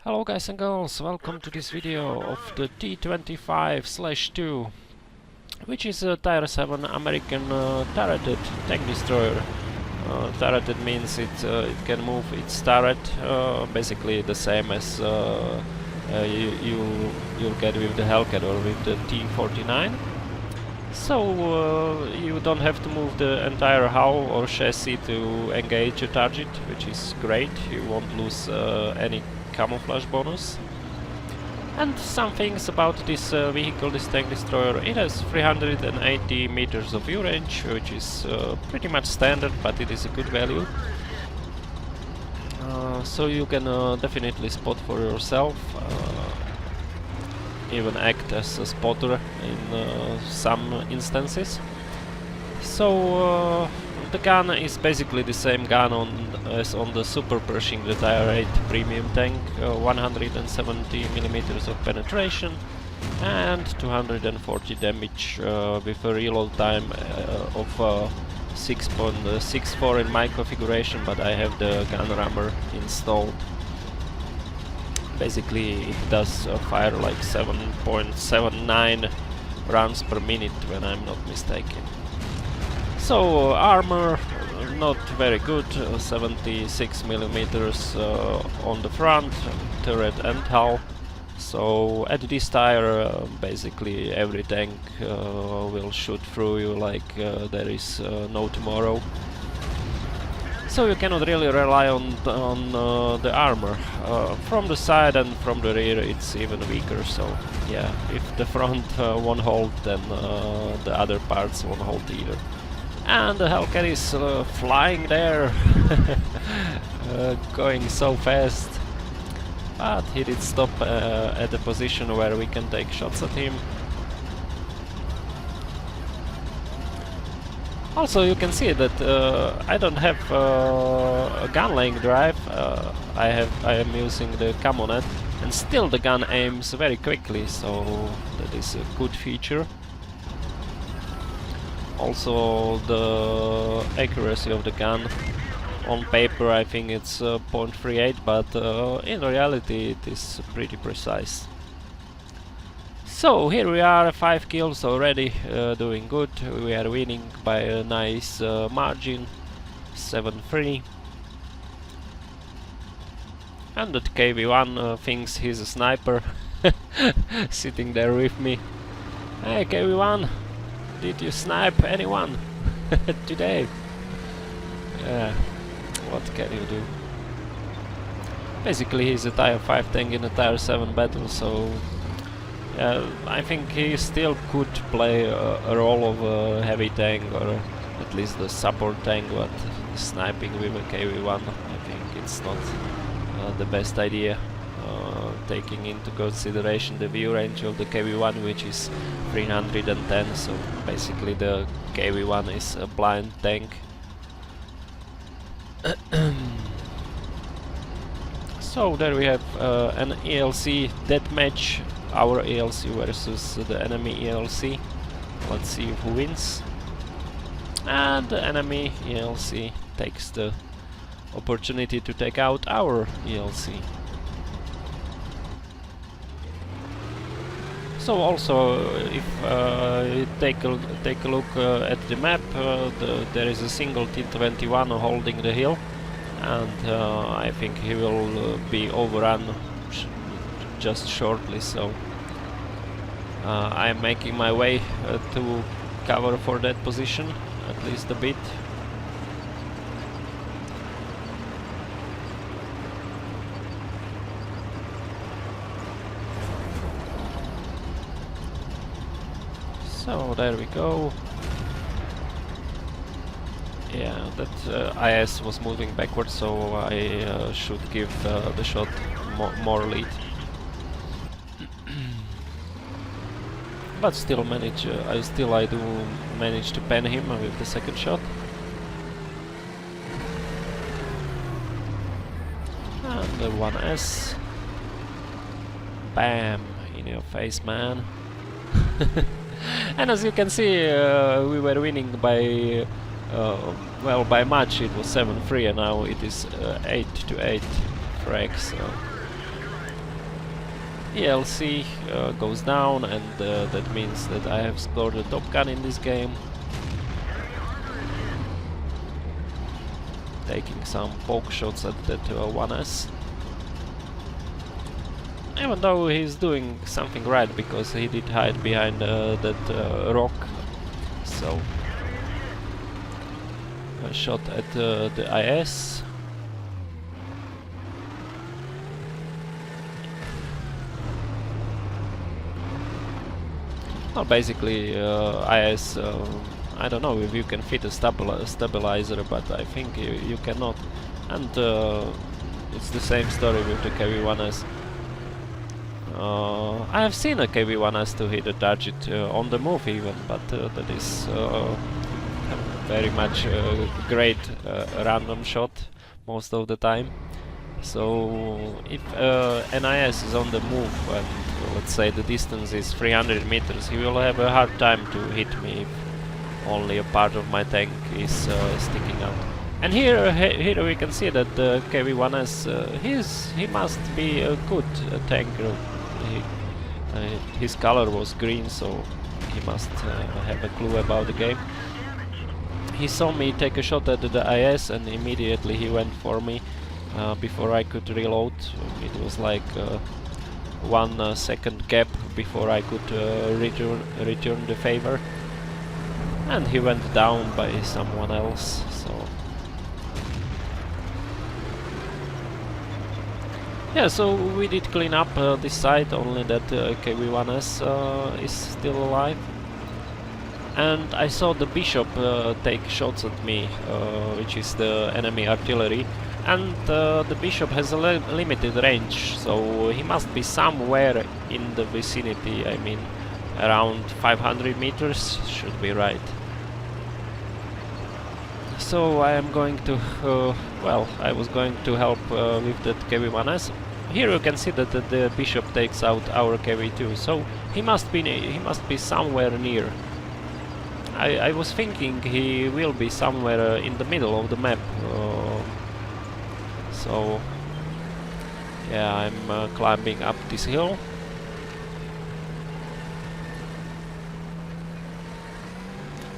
Hello guys and girls, welcome to this video of the T25/2, which is a Tier 7 American turreted tank destroyer. Turreted means it can move its turret, basically the same as you'll get with the Hellcat or with the T49. So you don't have to move the entire hull or chassis to engage a target, which is great. You won't lose any camouflage bonus. And some things about this vehicle, this tank destroyer: it has 380 meters of view range, which is pretty much standard, but it is a good value. So you can definitely spot for yourself, even act as a spotter in some instances. So the gun is basically the same gun as on the Super Pershing, the Tier 8 premium tank, 170 millimeters of penetration and 240 damage with a reload time of 6.64 in my configuration, but I have the gun rammer installed. Basically it does fire like 7.79 rounds per minute when I'm not mistaken. So armor not very good, 76 millimeters on the front, turret and hull. So at this tire basically every tank will shoot through you like there is no tomorrow. So you cannot really rely on the armor. From the side and from the rear it's even weaker, so yeah, if the front won't hold, then the other parts won't hold either. And the Hellcat is flying there, going so fast, but he did stop at a position where we can take shots at him. Also you can see that I don't have a gun laying drive. I am using the Camonet, and still the gun aims very quickly, so that is a good feature. Also the accuracy of the gun, on paper I think it's 0.38, but in reality it is pretty precise. So here we are, 5 kills already, doing good. We are winning by a nice margin, 7-3. And that KV1 thinks he's a sniper, sitting there with me. Hey KV1, did you snipe anyone today? What can you do? Basically he's a Tier 5 tank in a Tier 7 battle, so I think he still could play a role of a heavy tank, or at least the support tank, but sniping with a KV1 I think it's not the best idea, taking into consideration the view range of the KV1, which is 310, so basically the KV1 is a blind tank. So there we have an ELC deathmatch, our ELC versus the enemy ELC. Let's see who wins. And the enemy ELC takes the opportunity to take out our ELC. So also, if you take a look at the map, there is a single T25 holding the hill, and I think he will be overrun just shortly, so I am making my way to cover for that position, at least a bit. So there we go. Yeah, that IS was moving backwards, so I should give the shot more lead. But still manage, I do manage to pen him with the second shot. And the 1S. Bam! In your face, man. And as you can see, we were winning by, well, by much. It was 7-3, and now it is 8-8 frags. So ELC goes down, and that means that I have scored a Top Gun in this game. Taking some poke shots at that 1S. Even though he's doing something right, because he did hide behind that rock. So, a shot at the IS. Well, basically, IS, I don't know if you can fit a stabilizer, but I think you cannot. And it's the same story with the KV-1S. I have seen a KV-1S to hit a target on the move even, but that is very much a great random shot most of the time. So if NIS is on the move and let's say the distance is 300 meters, he will have a hard time to hit me if only a part of my tank is sticking out. And here we can see that the KV-1S, he must be a good tanker. His color was green, so he must have a clue about the game. He saw me take a shot at the IS, and immediately he went for me before I could reload. It was like 1 second gap before I could return the favor, and he went down by someone else. So yeah, so we did clean up this side, only that KV-1S is still alive. And I saw the Bishop take shots at me, which is the enemy artillery. And the Bishop has a limited range, so he must be somewhere in the vicinity. I mean, around 500 meters should be right. So I am going to, well, I was going to help with that KV-1S. Here you can see that the Bishop takes out our KV-2, so he must be somewhere near. I was thinking he will be somewhere in the middle of the map. So yeah, I'm climbing up this hill.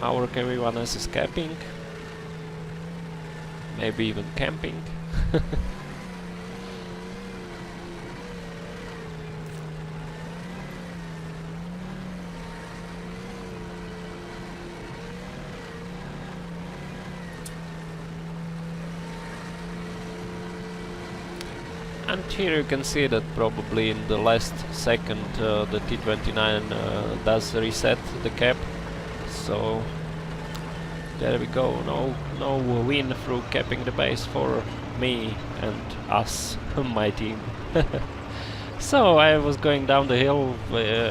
Our KV-1S is camping, maybe even camping. And here you can see that probably in the last second the T25 does reset the cap. So there we go, no win through capping the base for me and us, my team. So I was going down the hill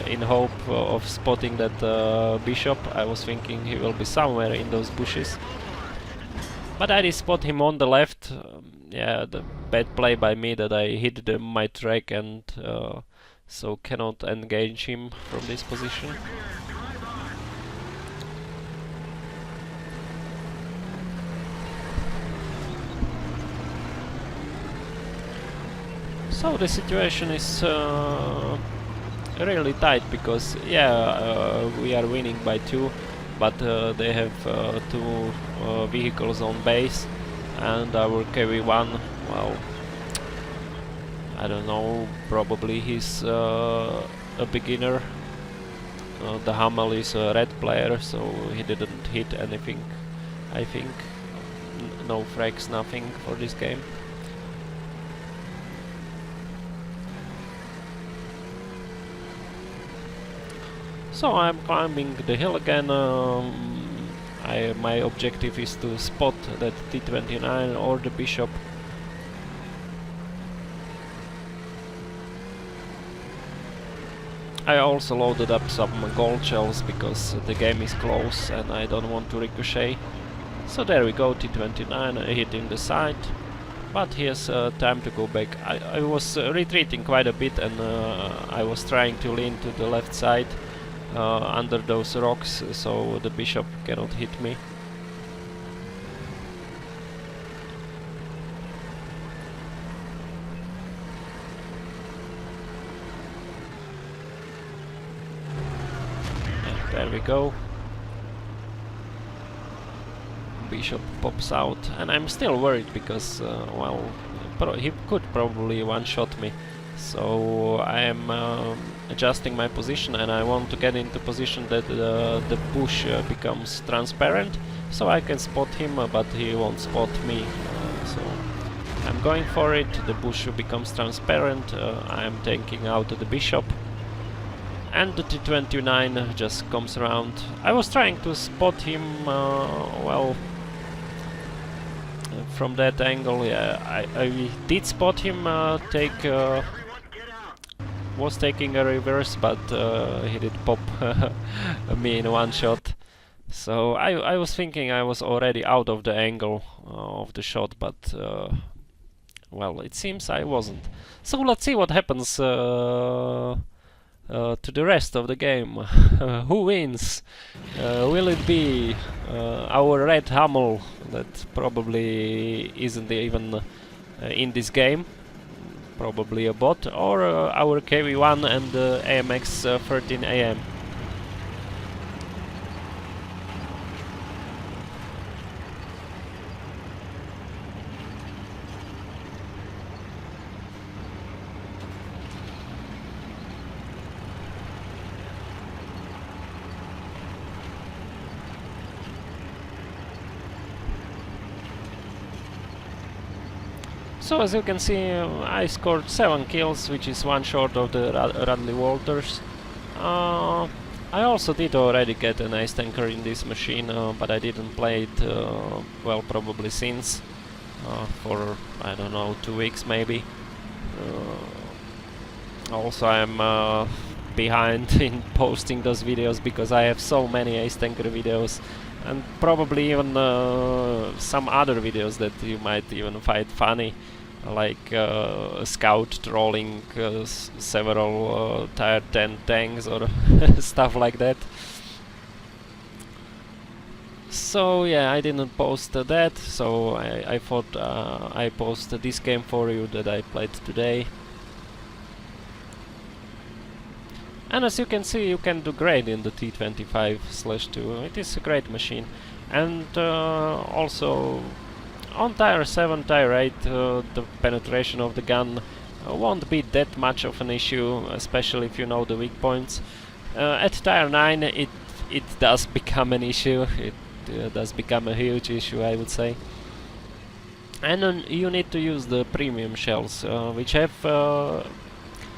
in hope of spotting that Bishop. I was thinking he will be somewhere in those bushes. But I did spot him on the left. Yeah, the bad play by me that I hit my track, and so cannot engage him from this position. So the situation is really tight, because yeah, we are winning by 2, but they have 2 vehicles on base, and our KV-1, well, I don't know, probably he's a beginner. The Hummel is a red player, so he didn't hit anything, I think. No frags, nothing for this game. So I'm climbing the hill again. My objective is to spot that T25 or the Bishop. I also loaded up some gold shells because the game is close and I don't want to ricochet. So there we go, T25 hitting the side. But he has time to go back. I was retreating quite a bit, and I was trying to lean to the left side under those rocks, so the Bishop cannot hit me. There we go. Bishop pops out, and I'm still worried because, well, he could probably one-shot me. So I am adjusting my position, and I want to get into position that the bush becomes transparent, so I can spot him, but he won't spot me. So I'm going for it. The bush becomes transparent. I am taking out the bishop, and the T25 just comes around. I was trying to spot him, well, from that angle. Yeah, I did spot him was taking a reverse, but he did pop me in one shot. So I was thinking I was already out of the angle of the shot, but well, it seems I wasn't. So let's see what happens to the rest of the game. Who wins? Will it be our red Hummel that probably isn't even in this game? Probably a bot, or our KV1 and AMX 13 AM. So as you can see, I scored 7 kills, which is one short of the Radley Walters. I also did already get an ice tanker in this machine, but I didn't play it, well, probably since, for, I don't know, 2 weeks maybe. Also I'm behind in posting those videos because I have so many ice tanker videos, and probably even some other videos that you might even find funny, like scout trolling several tier 10 tanks or stuff like that. So yeah, I didn't post that, so I thought I post this game for you that I played today. And as you can see, you can do great in the T25/2. It is a great machine. And also on tier 7, tier 8, the penetration of the gun won't be that much of an issue, especially if you know the weak points. At tier 9 it does become an issue. It does become a huge issue, I would say. And you need to use the premium shells, which have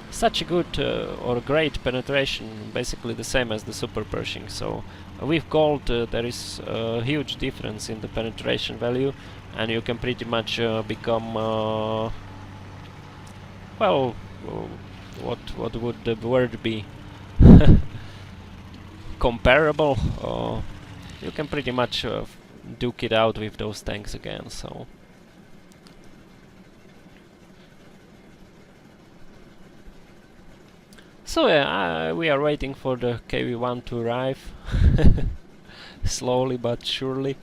such a good or great penetration, basically the same as the super Pershing. So with gold there is a huge difference in the penetration value, and you can pretty much become well, what would the word be? Comparable. You can pretty much duke it out with those tanks again. So yeah, we are waiting for the KV1 to arrive, slowly but surely.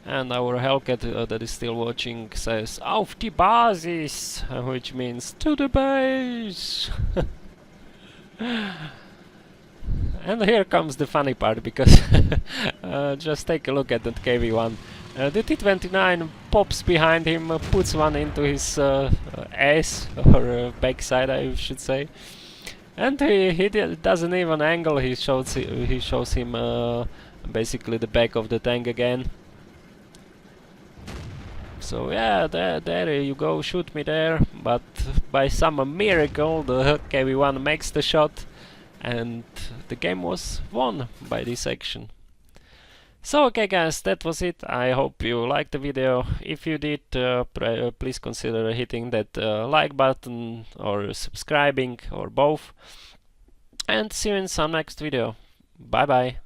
And our Hellcat that is still watching says "Auf die Basis," which means to the base. And here comes the funny part, because just take a look at that KV1. The T25 pops behind him, puts one into his ass, or backside I should say, and he doesn't even angle. He shows him basically the back of the tank again. So yeah, there you go, shoot me there, but by some miracle the KV1 makes the shot, and the game was won by this action. So okay guys, that was it. I hope you liked the video. If you did, please consider hitting that like button or subscribing or both, and see you in some next video. Bye bye.